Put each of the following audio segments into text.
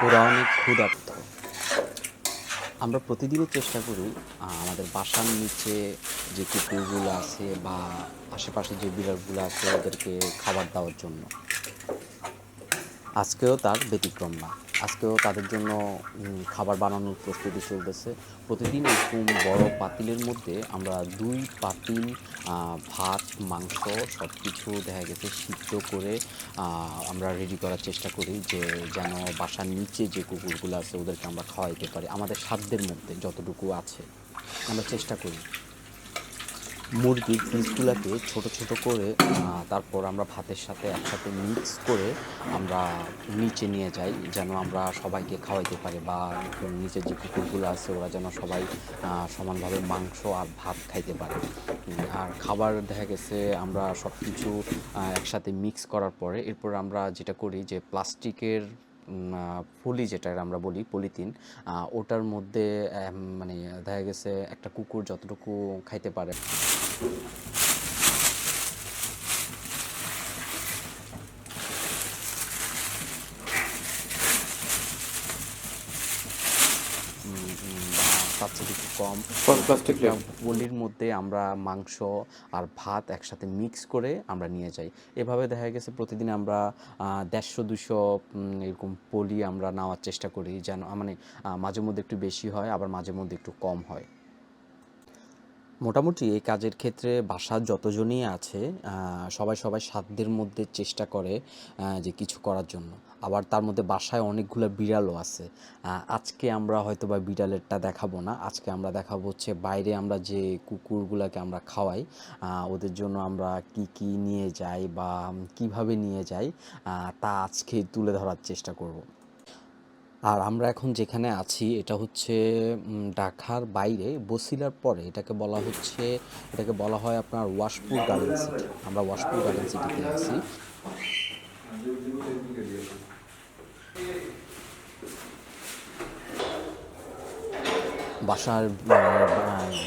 ওরা অনেক ক্ষুধার্ত। আমরা প্রতিদিনই চেষ্টা করি আমাদের বাসার নিচে যে কুকুরগুলো আছে বা আশেপাশে যে বিড়ালগুলো আছে ওদেরকে খাবার দেওয়ার জন্য। আজকেও তার ব্যতিক্রম না। আজকেও তাদের জন্য খাবার বানানোর প্রস্তুতি চলতেছে। প্রতিদিন এরকম বড় পাতিলের মধ্যে আমরা ২ পাতিল ভাত, মাংস সবকিছু দেখা গেছে সিদ্ধ করে আমরা রেডি করার চেষ্টা করি যে যেন বাসার নিচে যে কুকুরগুলো আছে ওদেরকে আমরা খাওয়াইতে পারি। আমাদের সাধ্যের মধ্যে যতটুকু আছে আমরা চেষ্টা করি। মুরগির পিসগুলাকে ছোট ছোট করে তারপর আমরা ভাতের সাথে একসাথে মিক্স করে আমরা নিচে নিয়ে যাই যেন আমরা সবাইকে খাওয়াইতে পারি বা নিচের যে কুকুরগুলো আছে ওরা যেন সবাই সমানভাবে মাংস আর ভাত খাইতে পারে। আর খাবার দেখা গেছে আমরা সব কিছু একসাথে মিক্স করার পরে এরপর আমরা যেটা করি যে প্লাস্টিকের ফলি যেটা আমরা বলি পলিথিন, ওটার মধ্যে মানে দেখা গেছে একটা কুকুর যতটুকু খাইতে পারে। বা তার থেকে একটু কম প্রত্যেকটা পলির মধ্যে আমরা মাংস আর ভাত একসাথে মিক্স করে আমরা নিয়ে যাই। এভাবে দেখা গেছে প্রতিদিন আমরা ১৫০-২০০ এরকম পলি আমরা নেওয়ার চেষ্টা করি যেন মানে মাঝে মধ্যে একটু বেশি হয় আবার মাঝে মধ্যে একটু কম হয়। মোটামুটি এই কাজের ক্ষেত্রে বাসার যতজনই আছে সবাই সাধ্যের মধ্যে চেষ্টা করে যে কিছু করার জন্য। আবার তার মধ্যে বাসায় অনেকগুলো বিড়ালও আছে। আজকে আমরা হয়তোবা বিড়ালেরটা দেখাবো না। আজকে আমরা দেখাবো হচ্ছে বাইরে আমরা যে কুকুরগুলাকে আমরা খাওয়াই, ওদের জন্য আমরা কি নিয়ে যাই বা কিভাবে নিয়ে যাই তা আজকে তুলে ধরার চেষ্টা করব। আর আমরা এখন যেখানে আছি এটা হচ্ছে ঢাকার বাইরে বছিলার পরে এটাকে বলা হয় আপনার ওয়াশপুর গার্ডেন সিটি। আমরা ওয়াশপুর গার্ডেন সিটিতে আছি। বাসার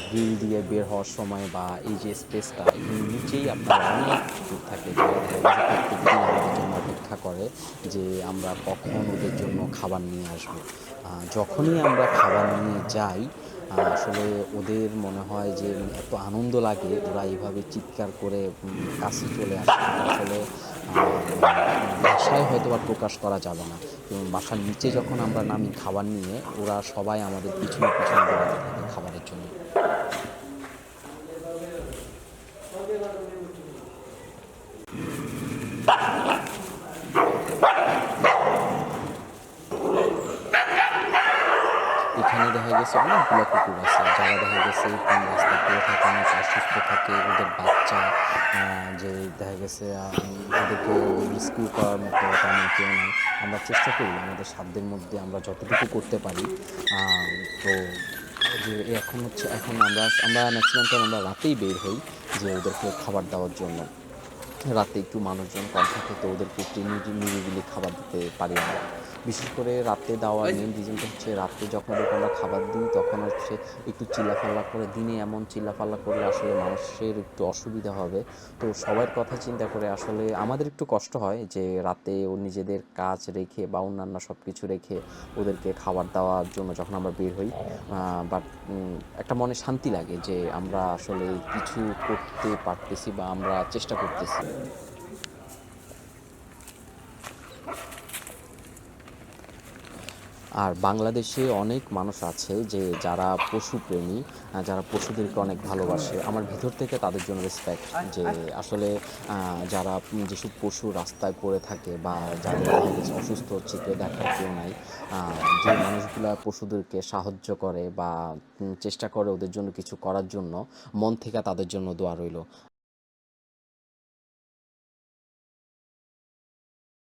গ্রিল দিয়ে বের হওয়ার সময় বা এই যে স্পেসটা এখানে নিচেই আপনার অনেক কুকুর থাকে যারা দেখা গেছে প্রত্যেকদিন আমাদের জন্য অপেক্ষা করে যে আমরা কখন ওদের জন্য খাবার নিয়ে আসবো। যখনই আমরা খাবার নিয়ে যাই আসলে ওদের মনে হয় যে এত আনন্দ লাগে ওরা এইভাবে চিৎকার করে কাছে চলে আসে এটা আসলে ভাষায় হয়তো বা প্রকাশ করা যাবে না। এবং বাসার নিচে যখন আমরা নামি খাবার নিয়ে ওরা সবাই আমাদের পিছনে পিছনে দৌড়াতে থাকে খাবারের জন্য। এখানে দেখা গেছে অনেকগুলো কুকুর আছে যারা দেখা গেছে কোন রাস্তায় পড়ে থাকে অনেক অসুস্থ থাকে ওদের বাচ্চা যে দেখা গেছে ওদেরকে রেস্কিউ করার মতো তেমন কেউ নেই। আমরা চেষ্টা করি আমাদের সাধ্যের মধ্যে আমরা যতটুকু করতে পারি। তো যে এখন আমরা ম্যাক্সিমাম টাইম আমরা রাতেই বের হই যে ওদেরকে খাবার দেওয়ার জন্য। রাতে একটু মানুষজন কম থাকে তো ওদেরকে একটু নিরিবিলি খাবার দিতে পারি আমরা। বিশেষ করে রাতে দেওয়ার মেন রিজনটা হচ্ছে রাতে যখন ওদেরকে আমরা খাবার দিই তখন হচ্ছে একটু চিল্লাফাল্লা করে, দিনে এমন চিল্লাফাল্লা করলে আসলে মানুষের একটু অসুবিধা হবে। তো সবার কথা চিন্তা করে আসলে আমাদের একটু কষ্ট হয় যে রাতে ও নিজেদের কাজ রেখে বা অন্যান্য সব কিছু রেখে ওদেরকে খাবার দেওয়ার জন্য যখন আমরা বের হই। বাট একটা মনে শান্তি লাগে যে আমরা আসলে কিছু করতে পারতেছি বা আমরা চেষ্টা করতেছি। আর বাংলাদেশে অনেক মানুষ আছে যে যারা পশুপ্রেমী, যারা পশুদেরকে অনেক ভালোবাসে। আমার ভিতর থেকে তাদের জন্য রেসপেক্ট যে আসলে যারা যেসব পশু রাস্তায় পড়ে থাকে বা যাদের দেখা গেছে অসুস্থ হচ্ছে কেউ দেখার কেউ নাই, যে মানুষগুলা পশুদেরকে সাহায্য করে বা চেষ্টা করে ওদের জন্য কিছু করার জন্য, মন থেকে তাদের জন্য দোয়া রইল।